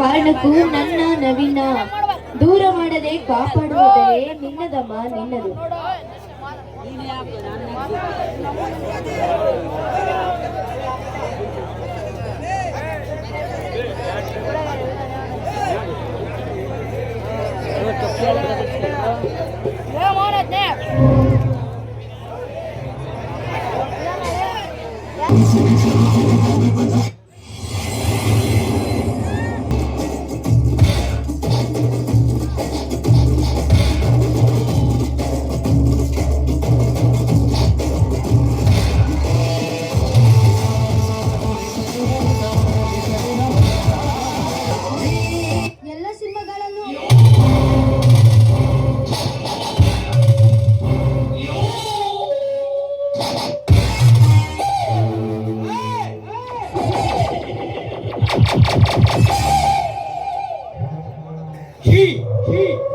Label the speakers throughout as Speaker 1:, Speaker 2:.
Speaker 1: ಕಾರಣಕ್ಕೂ ನನ್ನ ನವೀನ ದೂರ ಮಾಡದೆ ಕಾಪಾಡುವುದೇ ನಿನ್ನದಮ್ಮ ನಿನ್ನದು.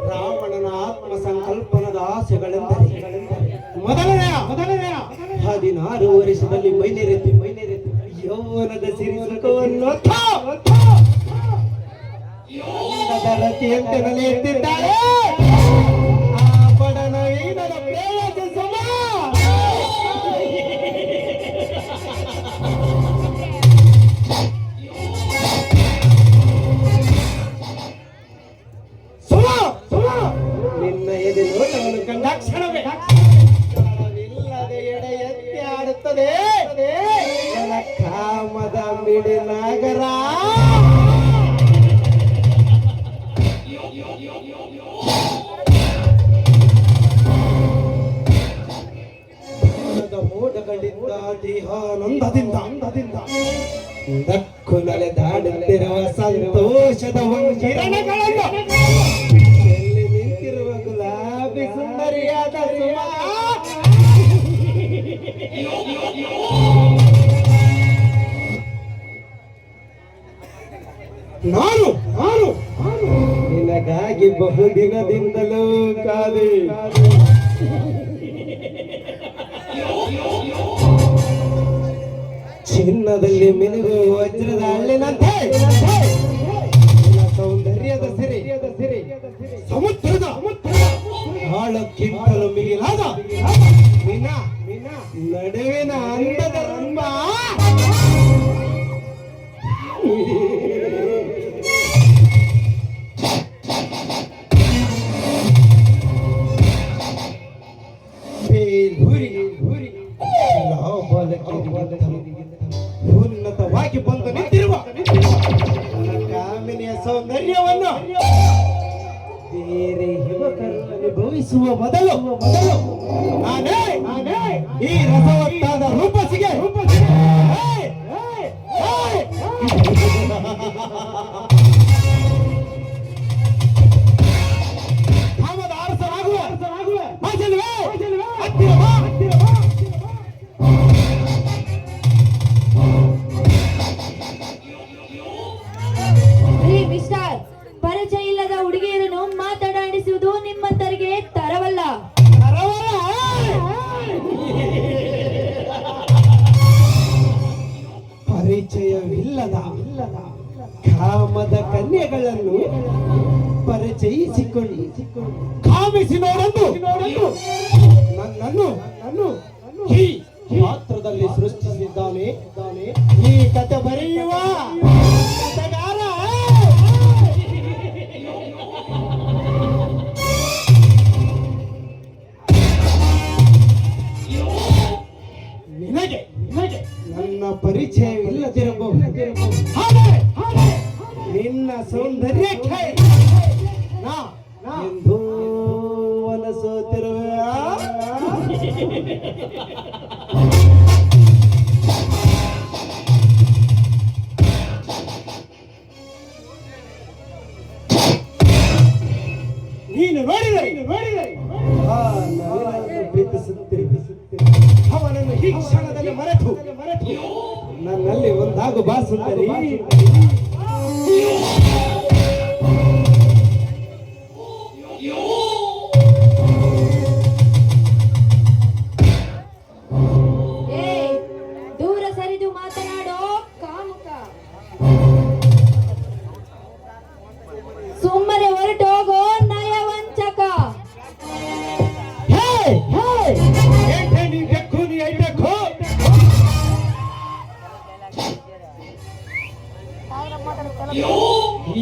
Speaker 2: ರಾವಣನ ಆತ್ಮ ಸಂಕಲ್ಪನದ ಆಸೆಗಳೆಂದರೆ ಮೊದಲನೆಯ 16 ವರ್ಷದಲ್ಲಿ ಮೈನೇರೆತ್ತಿ ಯೌವನದ ಸಿರಿಸುಖವನ್ನು ರತಿಯಂತೆ ನೆಲೆಯುತ್ತಿದ್ದಾಳೆ. ಆ ಬಡನ ಈನದ ಪ್ರೇಯಸಿ ಸುಮ ನಿನ್ನ ಎದೆ ನೋಟವನ್ನು ಕಂಡಾಕ್ಷಣವೇ ಎಡೆ ಎತ್ತಿ ಆಡುತ್ತದೆ ಕಾಮದ ಮಿಡಿನಾಗರ. ಮೋಡಗಳಿಂದ ದೇಹಾನಂದದಿಂದ ನಕ್ಕು ನಲೆದಾಡುತ್ತಿರುವ ಸಂತೋಷದ ಕಿರಣಗಳನ್ನು ಎಲ್ಲಿ ನಿಂತಿರುವ ಗುಲಾಬಿ ಸುಂದರಿಯಾದ ನಾನು ನಿನಗಾಗಿ ಬಹುದಿನದಿಂದಲೂ ಕಾದೆ. ಚಿನ್ನದಲ್ಲಿ ಮಿನುಗುವ ವಜ್ರದ ಹಳ್ಳಿನಂತೆ ಸೌಂದರ್ಯದ ಸಿರಿ ಸಮುದ್ರದ ಆಳಕ್ಕಿಂತಲೂ ಮಿಗಿಲಾದ ನಡುವಿನ ಅಂದದ ರಂಬ. ಉನ್ನತವಾಗಿ ಬಂದು ನಿಂತಿರುವ ಕಾಮಿನಿಯ ಸೌಂದರ್ಯವನ್ನು ಬೇರೆ ಯುವಕರು ಅನುಭವಿಸುವ ಮೊದಲು ನಾನೇ ಈ ರಸವತ್ತಾದ ರೂಪಸಿಗೆ ಕಾಮದ ಅರಸನಾಗುವ
Speaker 1: ಮಿಸ್ಟರ್, ಪರಿಚಯ ಇಲ್ಲದ ಹುಡುಗಿಯರನ್ನು ಮಾತನಾಡಿಸುವುದು ನಿಮ್ಮಂತರಿಗೆ ತರವಲ್ಲ.
Speaker 2: ಪರಿಚಯವಿಲ್ಲದ ಕಾಮದ ಕನ್ಯೆಗಳನ್ನು ಪರಿಚಯಿಸಿಕೊಂಡು ಕಾಮಿಸಿ ನೋಡಲು ನನ್ನನ್ನು ಈ ಪಾತ್ರದಲ್ಲಿ ಸೃಷ್ಟಿಸಿದ್ದಾನೆ ಈ ಕಥೆ ಬರೆಯುವ ಕಥೆಗಾರ. ನಿನಗೆ ನನ್ನ ಪರಿಚಯವಿಲ್ಲದಿರಬಹುದು, ನಿನ್ನ ಸೌಂದರ್ಯಕ್ಕೆ ಎಂದು ಮನಸೋತಿರುವೆ. ನೀನು ನೋಡಿದರೆ ಪ್ರೀತಿಸುತ್ತಿರುವೆ. ಅವನನ್ನು ಈ ಕ್ಷಣದಲ್ಲಿ ಮರೆತು ನನ್ನಲ್ಲಿ ಒಂದಾಗು ಬಾಸುತ್ತರಿ.
Speaker 1: ದೂರ ಸರಿದು ಮಾತನಾಡೋ ಕಾಮುಕ. ಸುಮ್ಮನೆ ಹೊರಟು ಹೋಗೋ ನಯವಂಚಕ.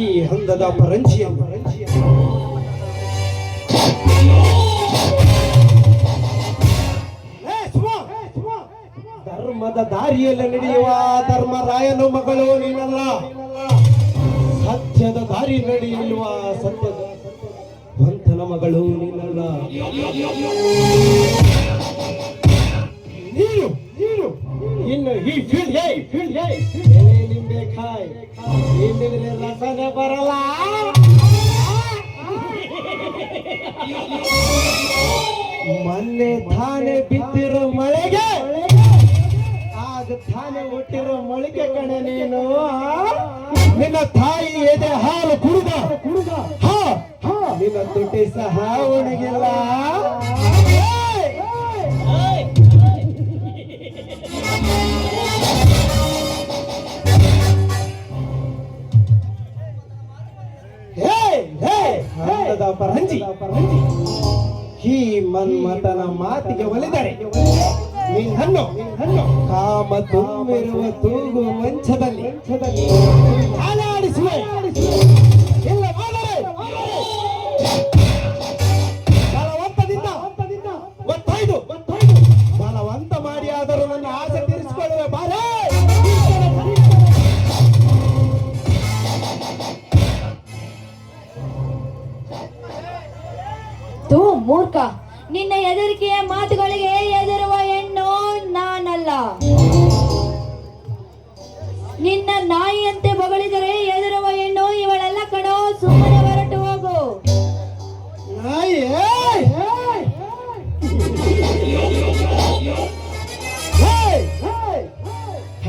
Speaker 2: ಈ ಹಂದದ ಪರಂಜಿಯ ಧರ್ಮದ ದಾರಿಯಲ್ಲಿ ನಡೆಯುವ ಧರ್ಮರಾಯನು ಮಗಳು ನೀನಲ್ಲ, ಸತ್ಯದ ದಾರಿ ನಡೆಯುವ ಸತ್ಯದ ವಂತನ ಮಗಳು ನೀನಲ್ಲ. ನೀನು ನೀನು ಇನ್ನು ಈ ಫೀಲ್ಡ್ ನಿಂಬೆ ಕಾಯ್ ಹಿಂಡಿದ್ರೆ ರಸನೆ ಬರಲ್ಲ. ಮೊನ್ನೆ ತಾನೆ ಬಿದ್ದಿರೋ ಮಳೆಗೆ ಆಗ ತಾನೆ ಹುಟ್ಟಿರೋ ಮೊಳಕೆ ಕಣೆ ನೀನು. ನಿನ್ನ ತಾಯಿ ಎದೆ ಹಾಲು ಕುಡಿದ ನಿನ್ನ ತುಟಿ ಸಹ ಒಣಗಿಲ್ಲ. ಪರಂಜಿ ಈ ಮನ್ಮಥನ ಮಾತಿಗೆ ಒಲಿದರೆ ನೀನು ಕಾಮ ತುಂಬಿರುವ ತೂಗು ಮಂಚದಲ್ಲಿ ಆಲಾಡಿಸುವೆ. ಇಲ್ಲ ಮಾಡಿದರೆ ಬಲವಂತದಿಂದ ಒತ್ತೈದು ಬಲವಂತ ಮಾಡಿ ಆದರೂ ನನ್ನ ಆಸೆ ತೀರಿಸಿಕೊಳ್ಳುವೆ. ಬಾರೇ
Speaker 1: ತೂ ಮೂರ್ಖ, ನಿನ್ನ ಹೆದರಿಕೆಯ ಮಾತುಗಳಿಗೆ ಹೆದರುವ ಹೆಣ್ಣು ನಾನಲ್ಲ. ನಿನ್ನ ನಾಯಿಯಂತೆ ಬಗಳಿದರೆ ಹೆದರುವ ಹೆಣ್ಣು ಇವಳೆಲ್ಲ ಕಣೋ. ಸುಮ್ಮನೆ ಹೊರಟು ಹೋಗು.
Speaker 2: ನಾಯಿ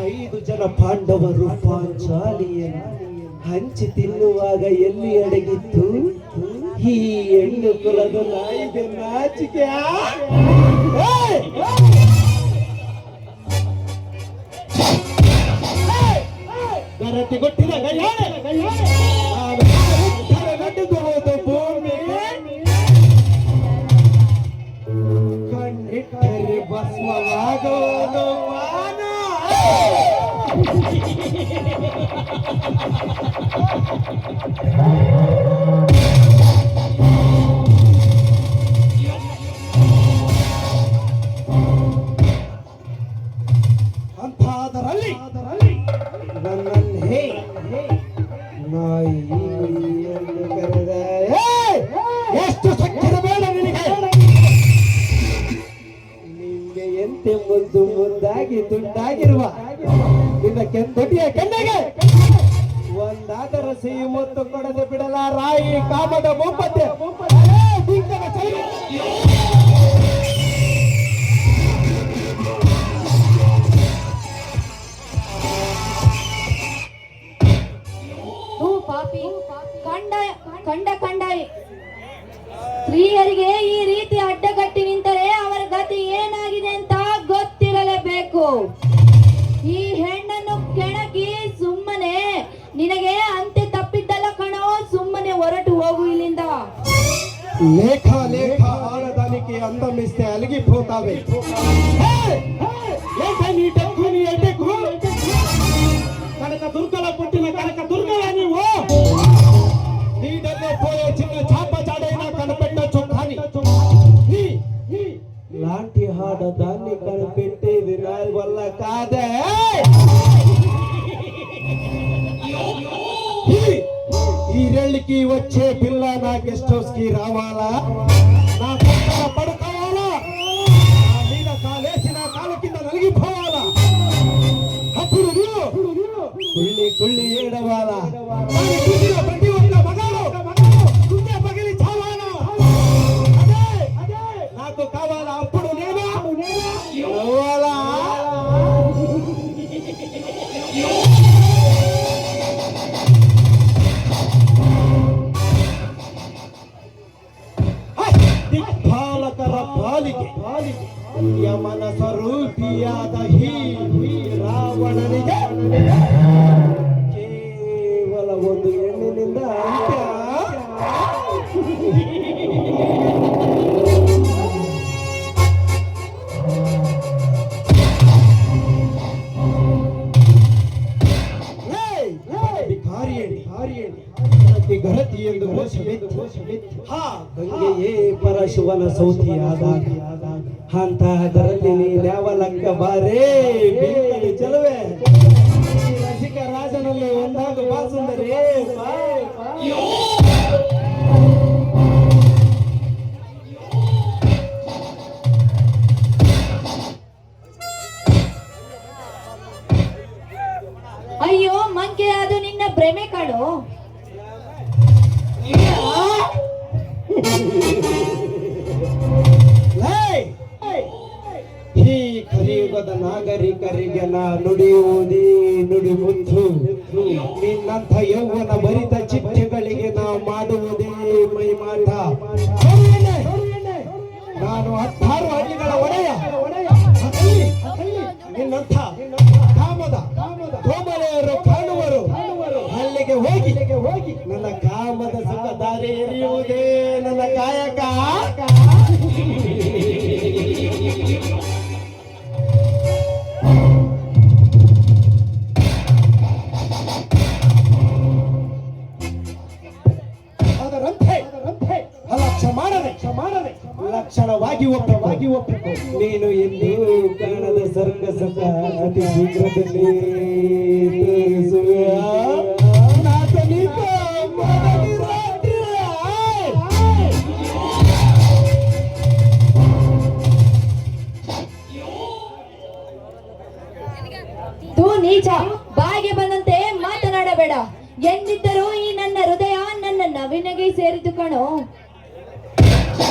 Speaker 2: 5 ಜನ ಪಾಂಡವರು ಪಾಂಚಾಲಿಯನ್ನು ಹಂಚಿ ತಿನ್ನುವಾಗ ಎಲ್ಲಿ ಅಡಗಿತ್ತು ಈ ಹೆಣ್ಣು ಕುಲದ ನಾಯಿಗೆ ನಾಚಿಕೆ? ಗರತಿ ಕೊಟ್ಟಿದ ನಡುಗುವುದು ಭೂಮಿ, ಕಣ್ಣಿಟ್ಟರೆ ಭಸ್ಮವಾಗೋದು ವಾನ. ಅಂಥದರಲ್ಲಿ ನನ್ನನ್ನೇ ನಾಯಿ ಎಂದು ಕರೆದೆ. ಎಷ್ಟು ಸಕ್ಕಿರ ಬೇಡ ನಿನಗೆ. ನಿಂಗೆ ಎಂತೆ ಮುದ್ದಾಗಿ ತುಂಡಾಗಿರುವ ನಿನ್ನ ಕೆಂದೊಟಿಯ ಕಣ್ಣಿಗೆ ಒಂದಾದರ ಸಿಹಿ ಮುತ್ತು ಕೊಡದೆ ಬಿಡಲ ರಾಯಿ ಕಾಮದ ಮೊಪ್ಪತ್ತೆ.
Speaker 1: ಪಾಪಿ, ಕಂಡ ಸ್ತ್ರೀಯರಿಗೆ ಈ ರೀತಿ ಅಡ್ಡಗಟ್ಟಿ ನಿಂತರೆ ಅವರ ಗತಿ ಏನಾಗಿದೆ ಅಂತ ಗೊತ್ತಿರಲೇಬೇಕು. ಈ ಹೆಣ್ಣನ್ನು ಕೆಣಕಿ ಸುಮ್ಮನೆ ನಿನಗೆ ಅಂತೆ ತಪ್ಪಿದ್ದಲ್ಲ ಕಣೋ. ಸುಮ್ಮನೆ ಹೊರಟು ಹೋಗು ಇಲ್ಲಿಂದ.
Speaker 2: లేఖ ఆడదానికి అందం ఇస్తే అలిగిపోతావే. కనక దుర్గల పుట్టిన కనక దుర్గలా నీవు నీడల్లో పోయే చిన్న చాప చాడైనా కనిపెట్టచ్చు. కానీ లాంటి ఆడదాన్ని కనిపెట్టేది నా వల్ల కాదే. ఈ రెళ్ళకి వచ్చే పిల్ల నా గెస్ట్ హౌస్ కి రావాలా, నా పక్కన పడుకోవాలా, నా మీద కాలేసి నా కాళ్ళ కింద నలిగిపోవాలా. అప్పుడు కుళ్ళి ఏడవాలా. ప్రతి ఒక్క మగాడు గుండె పగిలి చావాలా. అదే నాకు కావాలా. అప్పుడు నేను నవ్వాలా. ದಿಕ್ಪಾಲಕರ ಪಾಲಿಗೆ ಯಮನ ಸ್ವರೂಪಿಯಾದ ಈ ರಾವಣನಿಗೆ ಕೇವಲ ಒಂದು ಹೆಣ್ಣಿನಿಂದ ಅಂತ್ಯ. ಗರತಿ ಎಂದು ಹಾ ಗಂಗೆಯೇ ಪರಶಿವನ ಸೌತಿಯಾದಾಗ ಅಂತ ಅದರಲ್ಲಿ ನೀನ್ಯಾವಲಕ್ಕ ಬಾರೇ ಬೀಳಲು ಚೆಲುವೆ ಈ ರಸಿಕ ರಾಜನಲ್ಲಿ ಒಂದಾಗು ಬಾ ಸುಂದರಿ ಬಾ, ಬಾ.
Speaker 1: ಅಯ್ಯೋ ಮಂಕೆ, ಅದು ನಿನ್ನ ಭ್ರಮೆ ಕಣೋ.
Speaker 2: ಈ ಕಲಿಯುಗದ ನಾಗರಿಕರಿಗೆ ನಾ ನುಡಿಯುವುದೇ ನುಡಿ ಮುತ್ತು. ನಿನ್ನಂಥ ಯೌವನ ಭರಿತ ಚಿಟ್ಟೆಗಳಿಗೆ ನಾ ಮಾಡುವುದೇ ಮೈಮಾಟ. ನಾನು 16 ಹಳ್ಳಿಗಳ ಒಡೆಯ. ನಿನ್ನಂಥ ಕಾಮದ ಕೋಮಲೆಯರು ಕಾಣುವರು. ಅಲ್ಲಿಗೆ ಹೋಗಿ ನನ್ನ ಕಾಮದ ಸುಖ ದಾರಿ ಎರಿಯುವುದೇ ನನ್ನ ಕಾಯಕ. ಲಕ್ಷಣವಾಗಿ ಒಪ್ಪಿಕೊ. ನೀನು ಎಂದು ಕಾಣದ ಸರ್ಕಸ ಅತಿ ಶೀಘ್ರದಲ್ಲಿ ತೋರಿಸುವೆಯಾ?
Speaker 1: ತೂ ನೀಚ, ಬಾಯಿಗೆ ಬಂದಂತೆ ಮಾತನಾಡಬೇಡ. ಎಂದಿದ್ದರೂ ಈ ನನ್ನ ಹೃದಯ ನನ್ನ ನವಿನಗೆ ಸೇರಿತು ಕಣೋ.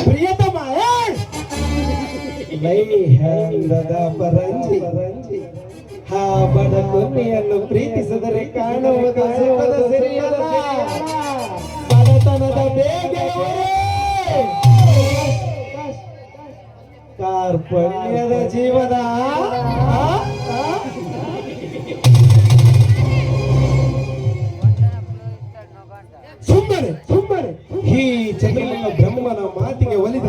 Speaker 2: ಪ್ರಿಯತಮ ಲೈಹಂದದ ಪರಂಜಿ ಹಾ ಬಡ ಕೊನೆಯನ್ನು ಪ್ರೀತಿಸಿದರೆ ಕಾಣುವುದು ಸುಖದ ಸಿರಿಯಲ್ಲ, ಬಡತನದ ಬೇಗೆ ಕಾರ್ಪಣ್ಯದ ಜೀವನ. ಸುಮ್ಮನೆ ಈ ಚಂದ್ರನ ಬ್ರಹ್ಮನ ಮಾತಿಗೆ ಒಲಿದ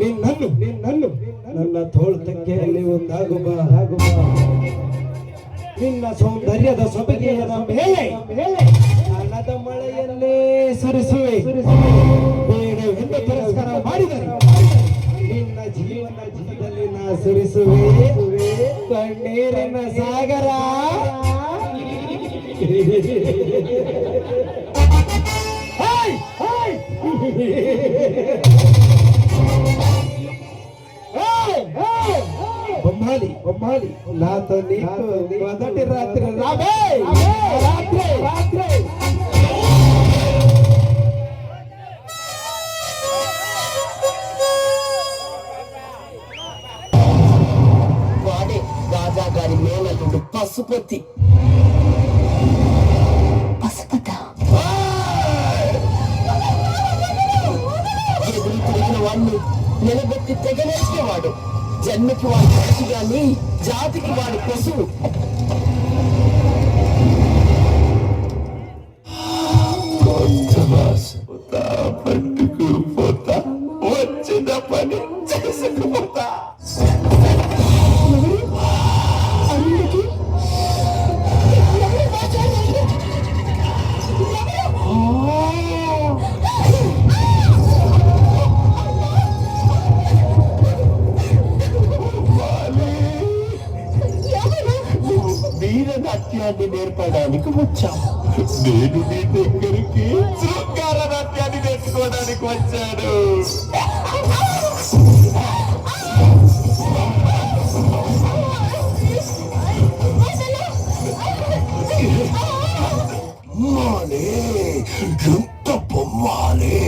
Speaker 2: ನಿನ್ನನ್ನು ನನ್ನ ತೋಳ್ತಕ್ಕೆಯಲ್ಲಿ ಒಂದಾಗುವ ನಿನ್ನ ಸೌಂದರ್ಯದ ಸೊಬಗೆಯದ ಮೇಲೆ ಹಣದ ಮಳೆಯನ್ನೇ ಸುರಿಸುವೆ. ಬೇಡವೆಂದು ತಿರಸ್ಕಾರ ಮಾಡಿದರೆ ನಿನ್ನ ಜೀವನದಲ್ಲಿ ನಾ ಸುರಿಸುವೆ ಕಣ್ಣೀರಿನ ಸಾಗರ. ಬೊಮ್ಮಾಲಿ ನಾತ ಮೊದಟಿ ರಾತ್ರಿ
Speaker 3: వాడే రాజాగారి మేనల్లుడు పశుపతి. ఎదురు తిరిగిన వాడిని నిలబెట్టి తెగనేసేవాడు. జన్మకి వాడు మనిషి గాని జాతికి వాడు పశువు. పట్టుకుపోతా వచ్చిన పని చేసుకుపోతా. వీరనాట్యాన్ని నేర్పడానికి వచ్చాం. నేను నీ దగ్గరికి శృంగార నాట్యాన్ని నేర్చుకోవడానికి వచ్చాను. మాలే ఎంత బొమ్మాలే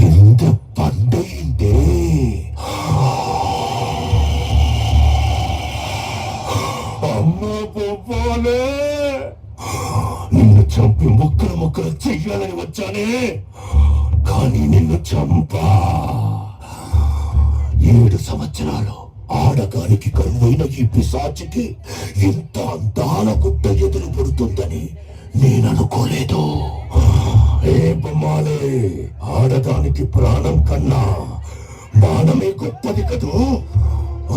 Speaker 3: ఇంత పండైందే. నిన్ను చంపి ముక్కలు చెయ్యాలని వచ్చానే, కానీ నిన్ను చంపా. 7 సంవత్సరాలు ఆడగానికి కరువైన ఈ పిశాచికి ఇంత అందాల గుట్ట ఎదురు పడుతుందని నేను అనుకోలేదు. ఏ బొమ్మాలే, ఆడదానికి ప్రాణం కన్నా మానమే గొప్పది కదూ.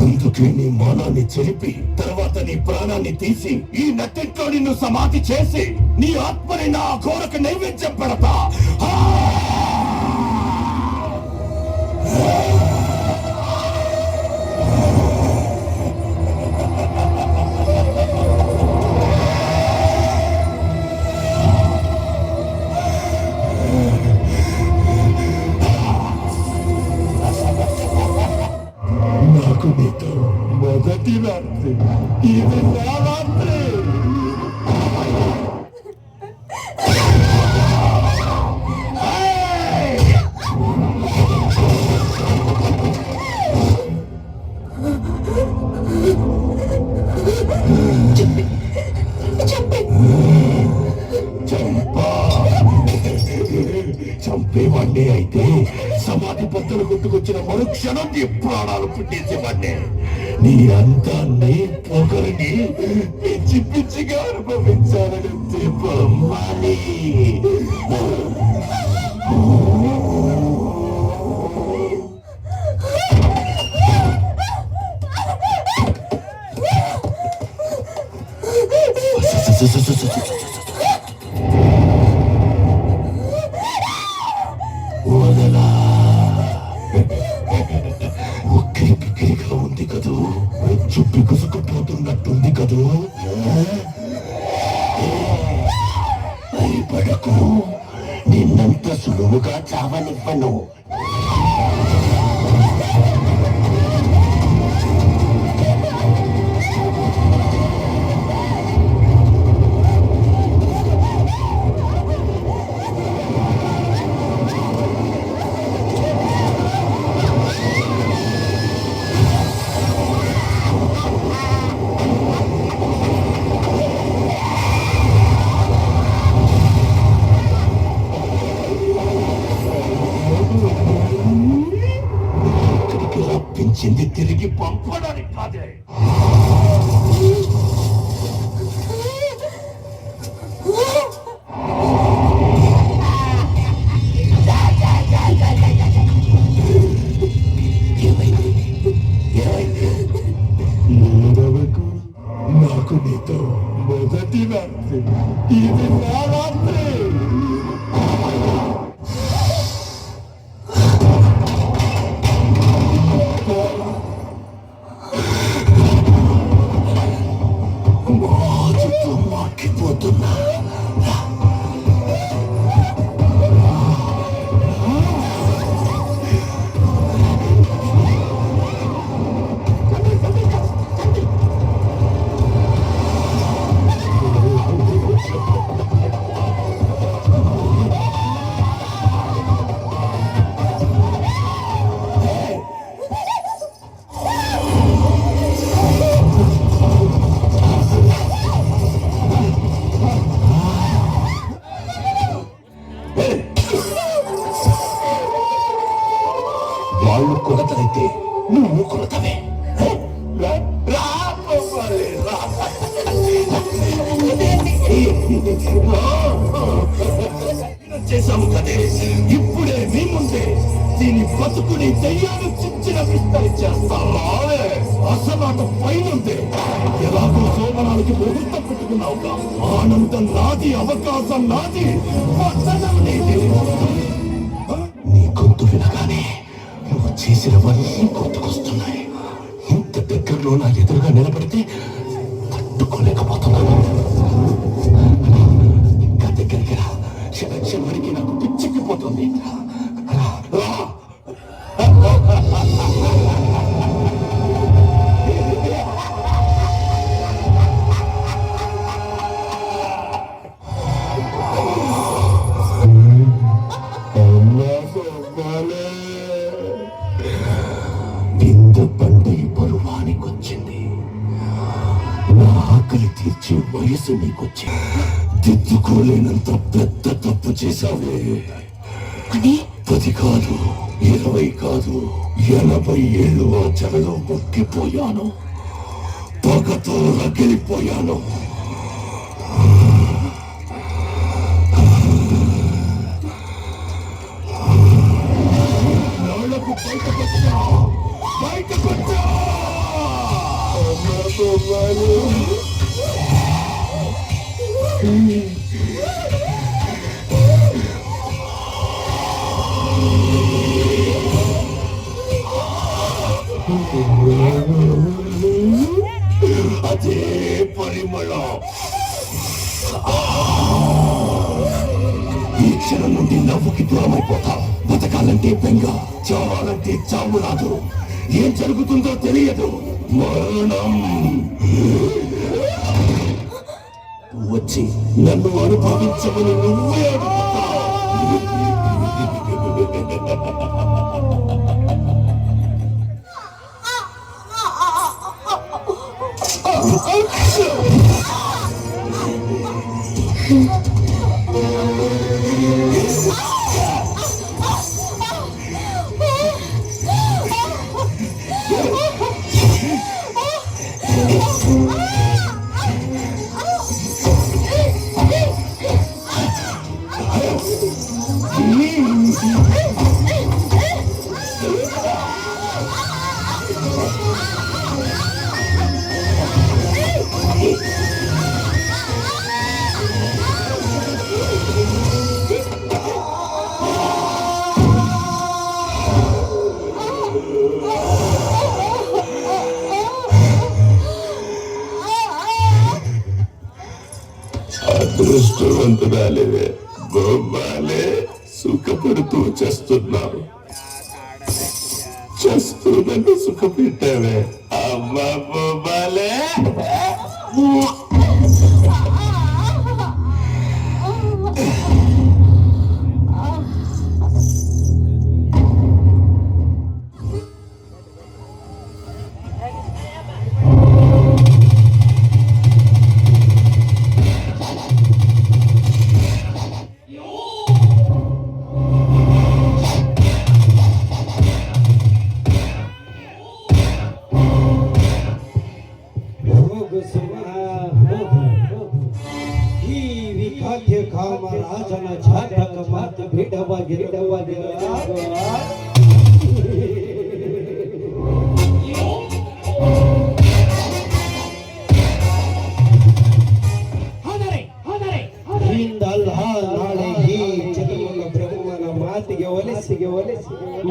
Speaker 4: అందుకే నీ మానాన్ని చెరిపి తర్వాత నీ ప్రాణాన్ని తీసి ఈ నట్టింట్లో నిన్ను సమాధి చేసి నీ ఆత్మని నా ఘోరకు నైవేద్యం పెడతా. నాకు నీతో మొదటి రాత్రి, ఇది నా రాత్రి. చంపేవాడినే అయితే సమాధి పత్తులు కొట్టుకొచ్చిన మరుక్షణం నీ ప్రాణాలు పుట్టించేవాడినే. నీ అందాన్ని పొగరిని పిచ్చి పిచ్చిగా అనుభవించాలని దీపమ్మాలి. వదలా. ఉక్కిరి బిక్కిరిగా ఉంది కదూ, చుప్పి కుసుకుపోతున్నట్టుంది కదూ. భయపడకు, నిన్నంత సులువుగా చావనివ్వను. రప్పించింది తిరిగి పంపడానికి కాదే. నాకు నీతో మొదటి రాత్రి, ఇది నా రాత్రి. మోజుతో మాకిపోతున్నా. వాళ్ళు కొరతలైతే నువ్వు కొరతవే. చేశాము కదే, ఇప్పుడే మీ ముందే దీని బతుకుని దయ్యాలు చిచ్చిన విస్తరించేస్తావా? అసలాట పైనుందే. ఎలాగో సోమనానికి ముహూర్తం పెట్టుకున్నావుగా. ఆనందం నాది, అవకాశం నాది, పట్టణం నీది. నీ గొంతు వినగానే నువ్వు చేసినవన్నీ గుర్తుకొస్తున్నాయి. ఇంత దగ్గరలో నా ఎదురుగా నిలబడితే తట్టుకోలేకపోతున్నాను. ఇంకా దగ్గరికి రా. చివరికి నాకు పిచ్చెక్కిపోతుంది. బిందె పండుగ పరువానికొచ్చింది. నా ఆకలి తీర్చే వయసు నీకొచ్చింది. దిద్దుకోలేనంత పెద్ద తప్పు చేశావే. 10 కాదు, 20 కాదు, 80 ఏళ్ళు ఆ చెరలో మొక్కిపోయాను. పగతో రగిలిపోయాను. నాళ్లకు బయటకొచ్చా. ಅದೇ ಪರಿಮಳ. ఈ క్షణం నుండి నవ్వుకి దూరమైపోతా. బతకాలంటే బెంగ, చావాలంటే చావు రాదు. ఏం జరుగుతుందో తెలియదు. మరణం వచ్చి నన్ను అనుభవించమని నువ్వే అడుగుతా. అదృష్టవంతురాలివే గోపాలే. సుఖపడుతూ చేస్తున్నావు, చేస్తూ నన్ను సుఖపెట్టావే అమ్మా గోపాలే.
Speaker 2: ಈ ವಿಖ್ಯಾತ ಕಾಮರಾಜನ ಜಾತಕ ಮಾತು ಬಿಡವಾಗಿರವಾಗಿರ ಹಿಂದಲ್ಲ ನಾಳೆ ಈ ಜಗಮಗ ಬ್ರಹ್ಮನ ಮಾತಿಗೆ ಒಲಿಸಿ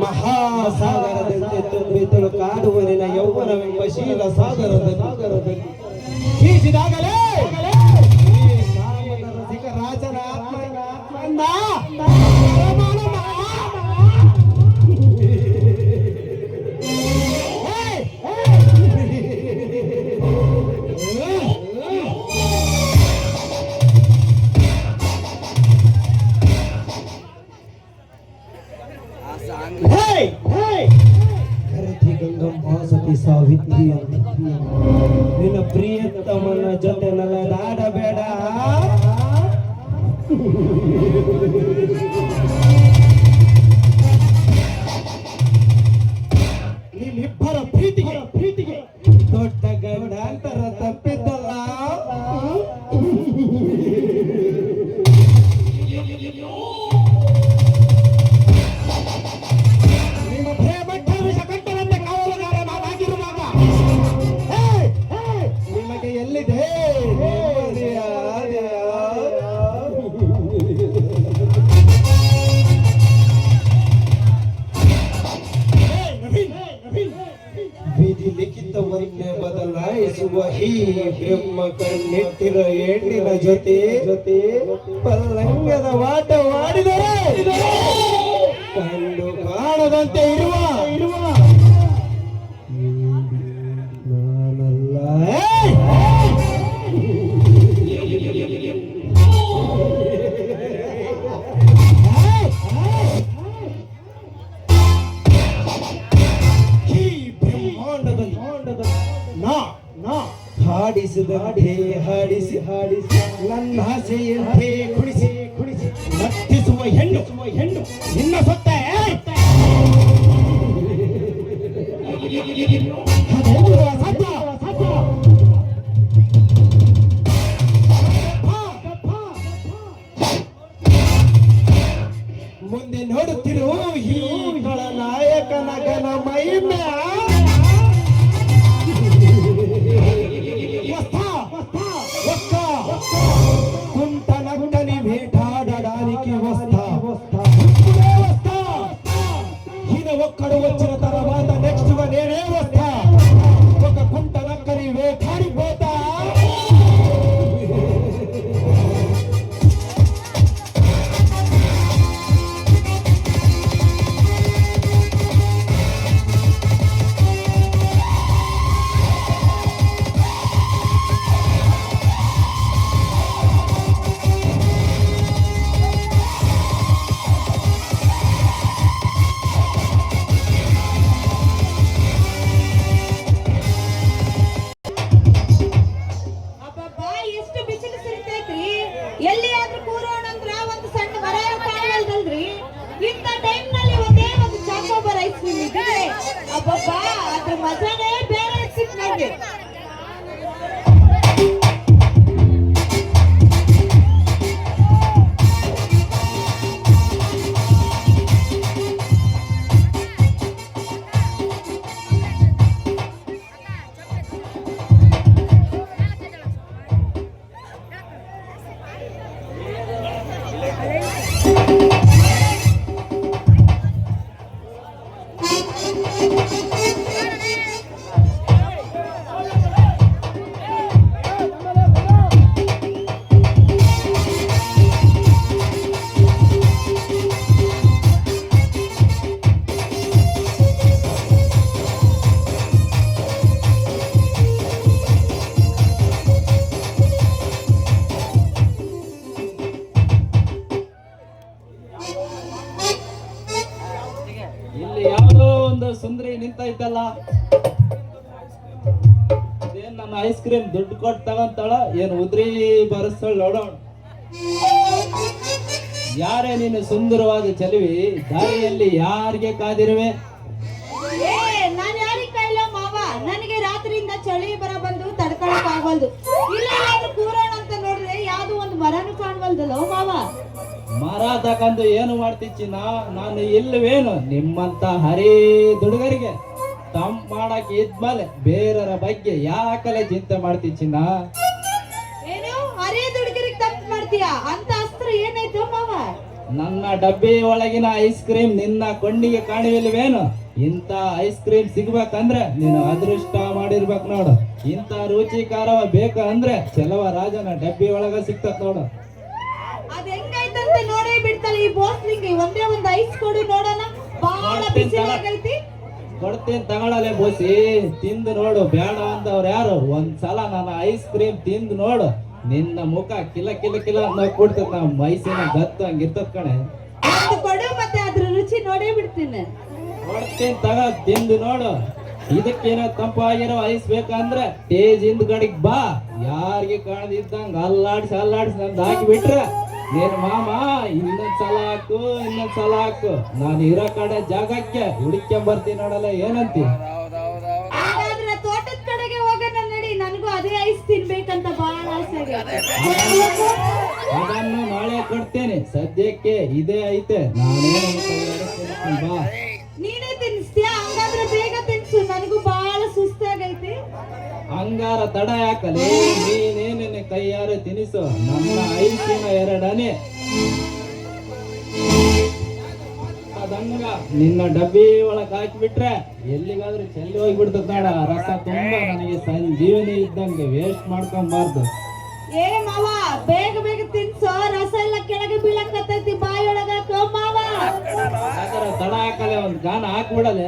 Speaker 2: ಮಹಾಸಾಗರದಂತೆ ತುಂಬಿ ತುಳುಕಾಡುವ ನಿನ್ನ ಯೌವನವೆಂಬ ಶೀಲ ಸಾಗರದಲ್ಲಿ ಈಜಿದಾಗಲೇ ಈ ಕಾಮದ ರಸಿಕ ರಾಜನ ಆತ್ಮನ ಗಂಗಮ್ಮ ಸತಿ ಸಾವಿತ್ರಿ ನಿನ್ನ ಪ್ರಿಯತಮನ ಜೊತೆ ನಲದಾಡಬೇಡ. ನಿಮ್ಮಿಬ್ಬರ ಪ್ರೀತಿಗೆ ದೊಡ್ಡ ಗಂಡಾಂತರ ತಪ್ಪಿದ್ದಲ್ಲ. ನಿಮ್ಮ ಪ್ರೇಮಟ್ಟ ವಿಷಕಂಠರಂತೆ ಕಾವಲುಗಾರ ನಾನಾಗಿರುವಾಗ ನಿಮಗೆ ಎಲ್ಲಿದೆ ವಿಧಿ ಲಿಖಿತವನ್ನೇ ಬದಲಾಯಿಸುವ ಈ ಬ್ರಹ್ಮ ಕಣ್ಣಿಟ್ಟಿರ ಹೆಣ್ಣಿನ ಜೊತೆ ಪಲ್ಲಂಗದ ವಾಟವಾಡಿದರೆ ಕಂಡು ಕಾಣದಂತೆ ಇರುವ ನಾನಲ್ಲ. ಈ ಬ್ರಹ್ಮಾಂಡದಲ್ಲಿ ನಾ ಹಾಡಿಸಿದಂತೆ ಹಾಡಿಸಿ ನನ್ನ ಆಸೆಯಂತೆ ಕುಡಿಸಿ ನರ್ತಿಸುವ ಹೆಣ್ಣು ನಿನ್ನ ಸೊತ್ತ ಮುಂದೆ ನೋಡುತ್ತಿರು ಈ ನಾಯಕನ ಗನ ಮಹಿಮೆ. ತುಂಬ
Speaker 1: ಎಲ್ಲಿಯಾದ್ರೂ ಕೂರೋಣ ಅಂದ್ರ ಒಂದು ಸಣ್ಣ ಮರ ಕಾಣಲ್ದಲ್ರಿ. ಇಂಥ ಟೈಮ್ ನಲ್ಲಿ ಒಂದೇ ಒಂದು ಚಾಕೋಬಾರ್ ಐಸ್ ಕ್ರೀಮ್ ಇದ್ರೆ ಅಬ್ಬಬ್ಬ ಅದ್ರ ಮಜಾನೇ ಬೇರೆ ಸಿಕ್ ನೋಡ್ರಿ.
Speaker 2: ಇಲ್ಲಿ ಯಾವುದೋ ಒಂದು ಸುಂದರಿ ನಿಂತ ಇದ್ದಲ್ಲ, ಇದೇನ್ ನನ್ನ ಐಸ್ ಕ್ರೀಮ್ ದುಡ್ಡು ಕೊಟ್ಟು ತಗೊಂತಾಳ ಏನ್ ಉದ್ರಿ ಬರಸ್ತಳ ನೋಡೋಣ. ಯಾರೇ ನೀನು ಸುಂದರವಾದ ಚೆಲುವಿ, ದಾರಿಯಲ್ಲಿ ಯಾರಿಗೆ ಕಾದಿರುವೆ?
Speaker 1: ನಾನು ಯಾರಿಗೆ ಕಾಯಿಲ್ಲ ಮಾವ, ನನಗೆ ರಾತ್ರಿಯಿಂದ ಚಳಿ ಬರ ಬಂದು ತಡ್ಕೊಳಕ್ ಆಗವಲ್ದು. ಇಲ್ಲ ಕೂರೋಣ ಅಂತ ನೋಡಿದ್ರೆ ಯಾವ್ದು ಒಂದು ಮರನು ಕಾಣವಲ್ದಲ್ಲ ಮಾವ.
Speaker 2: ಮರ ತಕಂದು ಏನು ಮಾಡ್ತಿಚ್ಚಿನ, ನಾನು ಇಲ್ಲವೇನು ನಿಮ್ಮಂತ ಹರಿ ದುಡುಗರಿಗೆ ತಂಪ್ ಮಾಡಕ್ ಇದ್ಮೇಲೆ ಬೇರೆಯವರ ಬಗ್ಗೆ ಯಾಕಲೆ ಚಿಂತೆ ಮಾಡ್ತಿಚ್ಚಿನ?
Speaker 1: ಏನು ಹರಿ ದುಡುಗರಿಗೆ ತಪ್ಪು ಮಾಡ್ತೀಯಾ? ಅಂತ ಅಸ್ತ್ರ ಏನಾಯ್ತು ಮಾವ?
Speaker 2: ನನ್ನ ಡಬ್ಬಿ ಒಳಗಿನ ಐಸ್ ಕ್ರೀಮ್ ನಿನ್ನ ಕೊಂಡಿಗೆ ಕಾಣುವಿಲ್ವೇನು? ಇಂಥ ಐಸ್ ಕ್ರೀಮ್ ಸಿಗ್ಬೇಕಂದ್ರೆ ನೀನು ಅದೃಷ್ಟ ಮಾಡಿರ್ಬೇಕು ನೋಡು. ಇಂಥ ರುಚಿಕಾರವ ಬೇಕು ಅಂದ್ರೆ ಚೆಲುವ ರಾಜನ ಡಬ್ಬಿ ಒಳಗ ಸಿಗ್ತತ್ ನೋಡು.
Speaker 1: ಅದ್ ಹೆಂಗೈತಂತ ನೋಡೇ ಬಿಡ್ತಾಳೆ ಈ ಬೋಸ್ಲಿಂಗ್. ಒಂದೇ ಒಂದು ಐಸ್ ಕೊಡು ನೋಡೋಣ, ಬಹಳ ಬಿಸಿಲಾಗೈತಿ.
Speaker 2: ಕೊಡ್ತೀನಿ ತಗೊಳಲೆ ಬೋಸಿ, ತಿಂದು ನೋಡು. ಬೇಡ ಅಂದವ್ರು ಯಾರು? ಒಂದ್ಸಲ ನನ್ನ ಐಸ್ ಕ್ರೀಮ್ ತಿಂದು ನೋಡು, ನಿನ್ನ ಮುಖ ಕಿಲ ಕಿಲ ಕಿಲ ಕೊಡ್ತದ. ನಮ್ಮ ಮೈಸಿನ ಗತ್ತು ಹಂಗಿರ್ತದ ಕಣೆ.
Speaker 1: ಒಂದು ಕೊಡು, ಮತ್ತೆ ಅದ್ರ ರುಚಿ ನೋಡೇ ಬಿಡ್ತೀನಿ.
Speaker 2: ಕೊಡ್ತೀನಿ ತಗ, ತಿಂದು ನೋಡು. ಇದಕ್ಕೇನೋ ತಂಪಾಗಿರೋ ಐಸ್ ಬೇಕಂದ್ರೆ ಟೇಜ್ ಹಿಂದ್ಗಡೆಗ್ ಬಾ. ಯಾರಿಗೆ ಕಾಣದಿದ್ದಂಗ ಅಲ್ಲಾಡ್ಸಿ ನಂದು ಹಾಕಿ ಬಿಟ್ರೆ ನೀನ್ ಮಾಮ ಇನ್ನೊಂದ್ಸಲ ಹಾಕು ನಾನು ಇರೋ ಕಡೆ ಜಾಗಕ್ಕೆ ಹುಡುಕ್ಕೊಂಡ್ ಬರ್ತೀನಿ ನೋಡಲ್ಲ. ಏನಂತಿ?
Speaker 1: ಹಾಗಾದ್ರೆ ತೋಟದ ಕಡೆಗೆ ಹೋಗೋಣ ನಡಿ, ನನಗೂ ಅದೇ ಐಸ್ ತಿನ್ಬೇಕಂತ ಬಹಳ ಆಸೆ ಆಗೈತೆ.
Speaker 2: ಅದನ್ನು ನಾಳೆ ಕೊಡ್ತೇನೆ, ಸದ್ಯಕ್ಕೆ ಇದೇ ಐತೆ. ನಾನೇನು ಬಾ.
Speaker 1: ನೀನೇ ತಿನ್ನಿಸ್ತೀಯಾ? ಹಂಗಾದ್ರೆ ಬೇಗ ತಿನ್ಸು, ನನಗೂ ಬಹಳ ಸುಸ್ತಾಗೈತಿ.
Speaker 2: ಅಂಗಾರ ತಡ ಯಾಕಲೆ, ನೀನೇನ ಕೈಯಾರ ತಿನಿಸು. ನನ್ನ ಐಸಿನ ಎರಡನೇ ಅದಂಗ ನಿನ್ನ ಡಬ್ಬಿ ಒಳಗ್ ಹಾಕಿಬಿಟ್ರೆ ಎಲ್ಲಿಗಾದ್ರೂ ಚೆಲ್ಲಿ ಹೋಗ್ಬಿಡ್ತದ ನೋಡ. ರಸ ತುಂಬಾ ನನಗೆ ಸಂಜೀವನಿ ಇದ್ದಂಗೆ, ವೇಸ್ಟ್ ಮಾಡ್ಕೊಂಬಾರ್ದು.
Speaker 1: ಏ ಮಾವ, ಬೇಗ ತಿನ್ಸು, ರಸ ಎಲ್ಲ ಕೆಳಗೆ ಬೀಳಕತ್ತೈತಿ ಬಾಯೊಳಗ ಮಾವ.
Speaker 2: ಯಾಕಂದ್ರೆ ತಡ ಹಾಕಲೆ, ಒಂದ್ ಗಾನ ಹಾಕ್ಬಿಡಲೆ.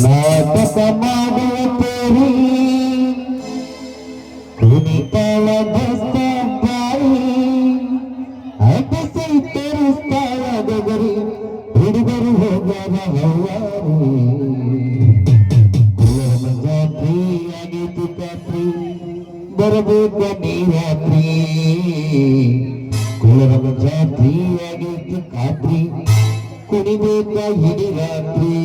Speaker 5: ನಾಟಕ ಮಾಡುವ ತೋರಿ ಕುಣಿತಾಳ ದಸ್ತ ಬಾಯಿ ಅಗಸಿ ತೋರಿಸ್ತಾಳ ದಗರಿ ಹುಡುಗರು ಹೋಗ್ಯಾರ ಹವ್ವಾರಿ. ಕುಲದ ಜಾತ್ರಿ ಆಗೈತಿ ಖಾತ್ರಿ, ಬರಬೇಕ ನೀ ರಾತ್ರಿ. ಕುಲದ ಜಾತ್ರಿ ಆಗೈತಿ ಖಾತ್ರಿ, ಕುಣಿಬೇಕ ಇಡೀ ರಾತ್ರಿ.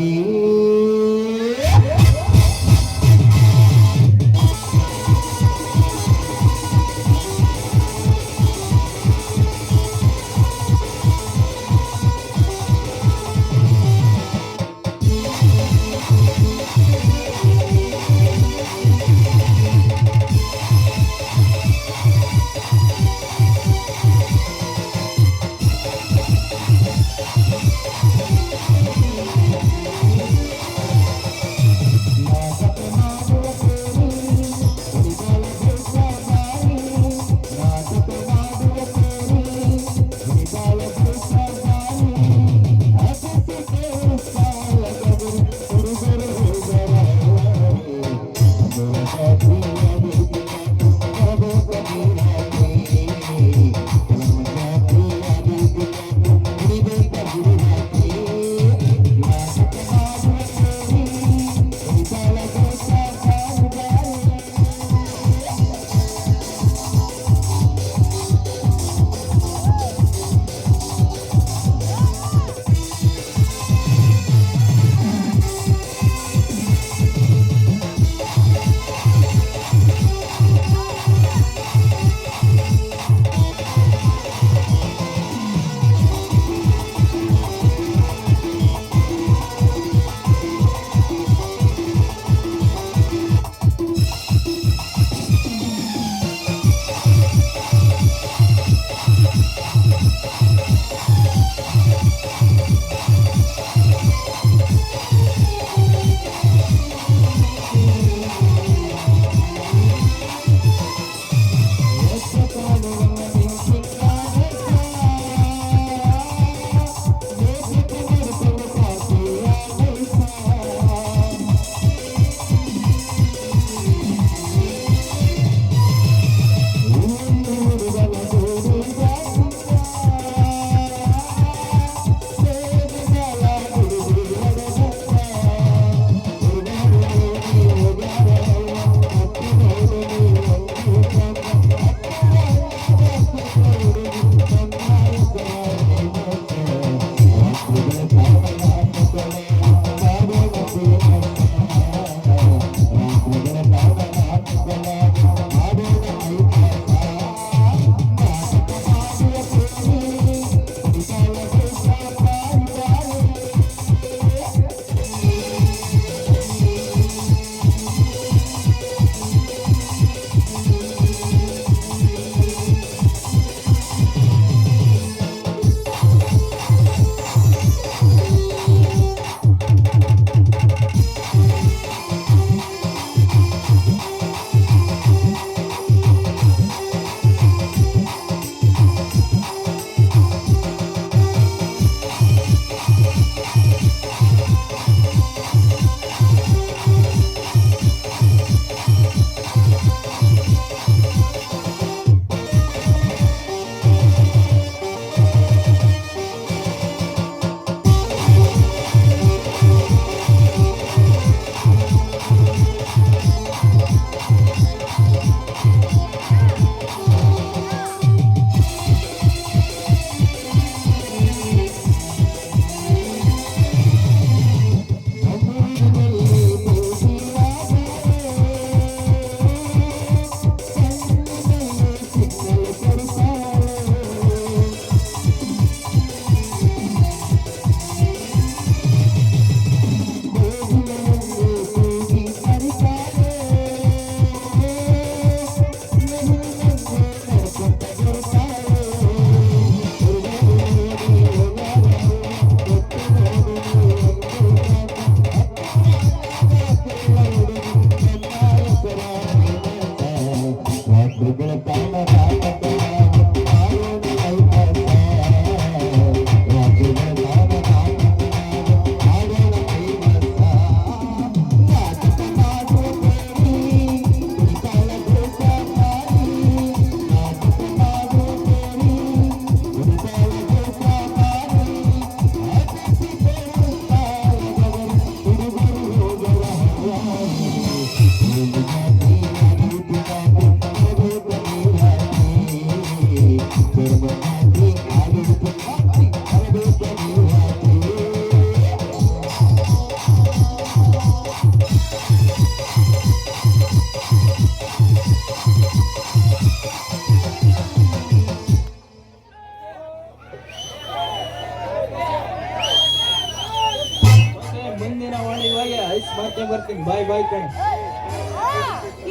Speaker 2: ಮತ್ತೆ ಮುಂದಿನ ವಾಣಿಗೆ ಹೋಗಿ ಐಸ್ ಮಾಡ್ಕೊಂಡ್ ಬರ್ತೀನಿ. ಬಾಯ್ ಬಾಯ್ ಕಣ.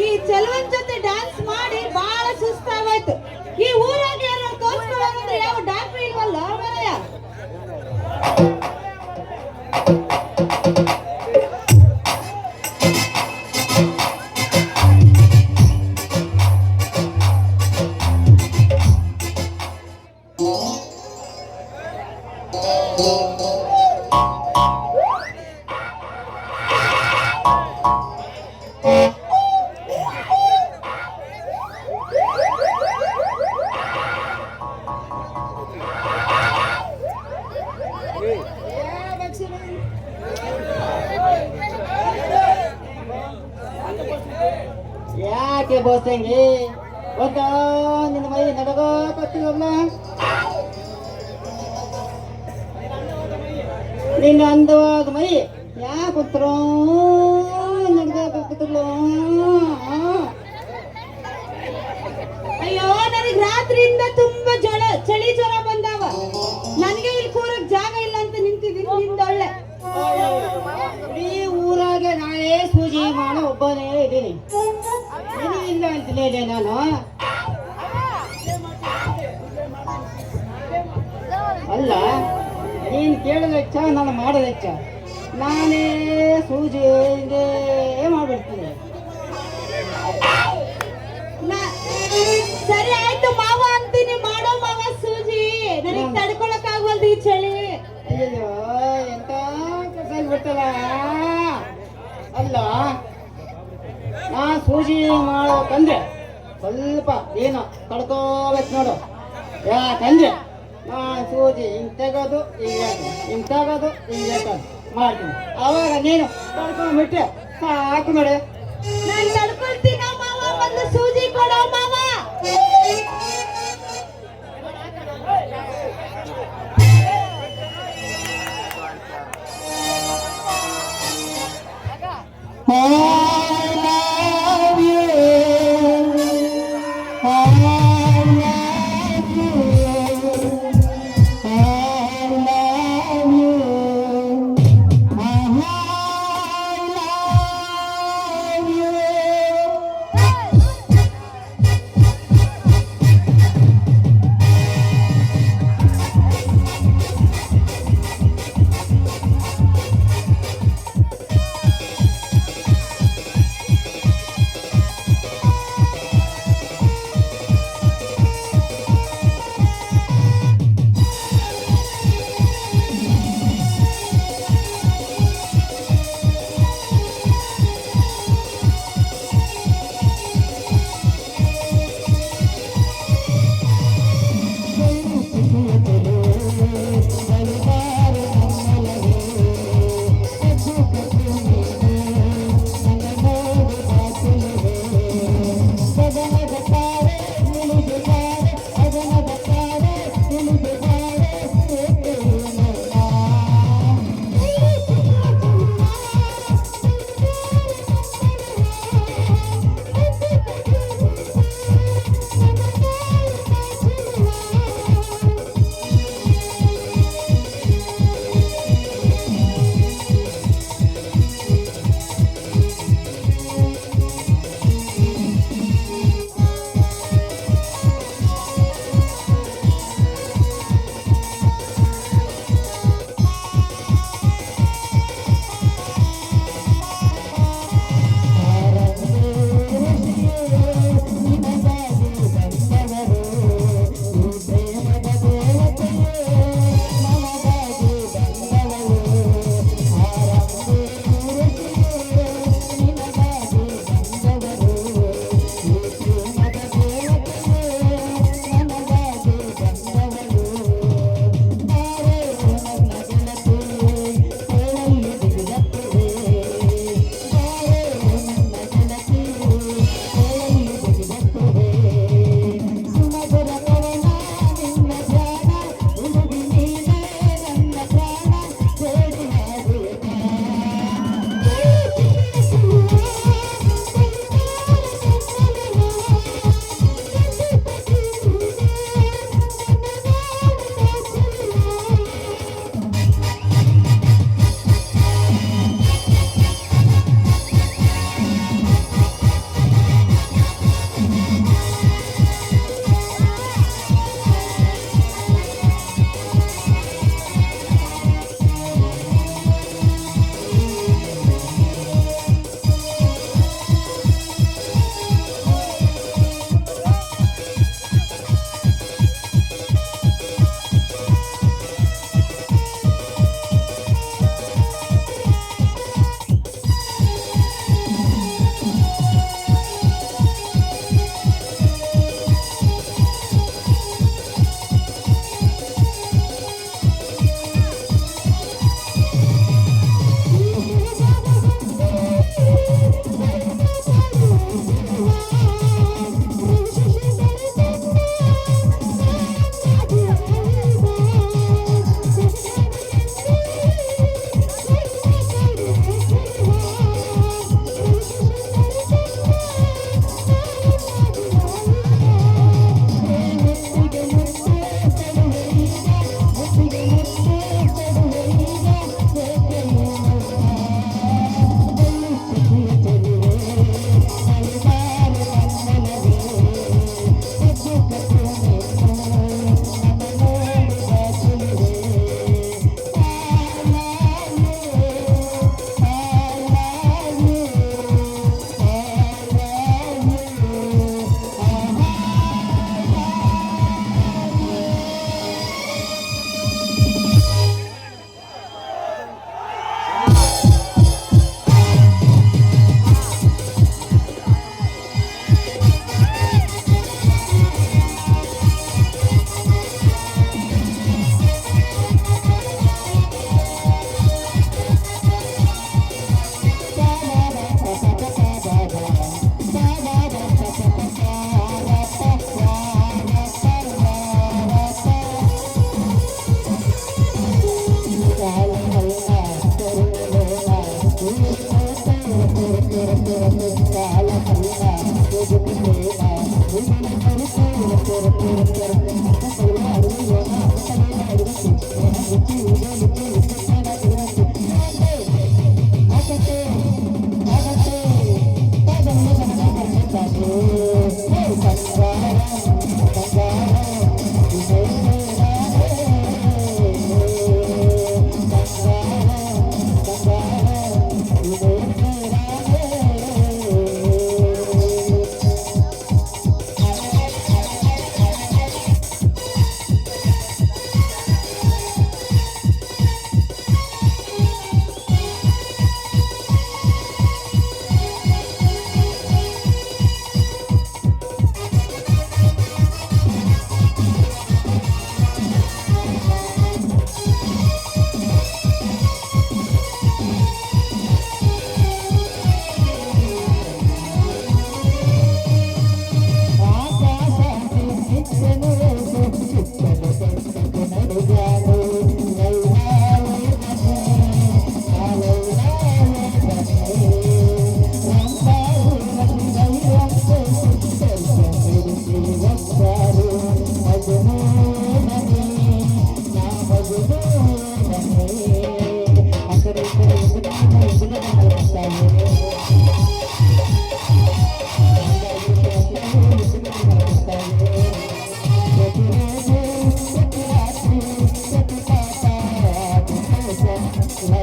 Speaker 1: ಈ ಚೆಲುವನ್ ಜೊತೆ ಡ್ಯಾನ್ಸ್ ಮಾಡಿ ಬಹಳ ಸುಸ್ತಾಗೋಯ್ತು. ಈ ಊರಾಗ ಯಾರು ತೋರ್ಸ್ಕೊಳ್ಳೋದಂದ್ರೆ ಯಾವ ಡಾಕ್ಟ್ರು ಇಲ್ವಲ್ಲ ಮಾರಾಯ.
Speaker 3: ಯಾಕೆ ಬೋಸಂಗಿ ಒಂದ ನಿನ್ನ ಮೈ ನಡಗೋಕತ್ತಿರಲ್ಲ, ನಿನ್ನ ಅಂದವಾದ ಮೈ ಯಾಕೆ ನಡ್ಗೋಕತ್ತಿರಲ್ಲ?
Speaker 1: ಅಯ್ಯೋ ನನಗ್ ರಾತ್ರಿಯಿಂದ ತುಂಬಾ ಚಳಿ ಜ್ವರ ಬಂದಾವ. ನನಗೆ ಇಲ್ಲಿ ಕೂರಕ್ ಜಾಗ ಇಲ್ಲ ಅಂತ ನಿಂತಿದ್ದೀನಿ. ನಿಂದೊಳ್ಳೆ
Speaker 3: ಈ ಊರಾಗೆ ನಾಳೆ ಸೂಜಿ ಮಾಡೋ ಒಬ್ಬನೇ ಇದ್ದೀನಿ. ನೀನು ಇಲ್ಲ ಅಂತಿಲ್ಲ ನಾನು. ಅಲ್ಲ, ನೀನು ಕೇಳೋದು ಹೆಚ್ಚ, ನಾನು ಮಾಡೋದು ಹೆಚ್ಚ. ನಾನೇ ಸೂಜಿ ಮಾಡ್ಬಿಡ್ತೀನಿ.
Speaker 1: ಸರಿ ಆಯ್ತು ಮಾವ ಅಂತೀನಿ, ಮಾಡೋ ಮಾವ ಸೂಜಿ. ನನಗ್ ತಡ್ಕೊಳಕ್ ಆಗವಲ್ದು ಈ ಚಳಿ.
Speaker 3: ಅಯ್ಯೋ ಎಂತ ಬಿಡ್ತಲ್ಲ. ಅಲ್ಲ, ನಾ ಸೂಜಿ ಮಾಡೋಕಂದ್ರೆ ಸ್ವಲ್ಪ ಏನೋ ತಡ್ಕೋಬೇಕು ನೋಡು. ಯಾಕಂದ್ರೆ ನಾನು ಸೂಜಿ ಹಿಂಗ್ ತೆಗೋದು ಹಿಂಗ್ ತೆಗೋದು ಮಾಡ್ತೀನಿ. ಅವಾಗ ನೀನು ತಡ್ಕೊಂಡ್ಬಿಟ್ರೆ ಸಾಕು ನೋಡಿ.
Speaker 1: ನಾನ್ ತಡ್ಕೊಳ್ತೀನ ಮಾವ, ಒಂದು ಸೂಜಿ ಕೊಡೋ ಮಾವ.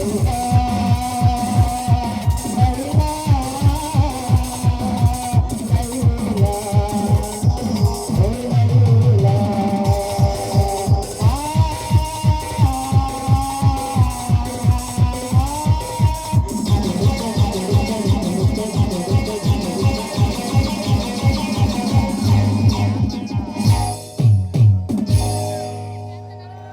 Speaker 5: Love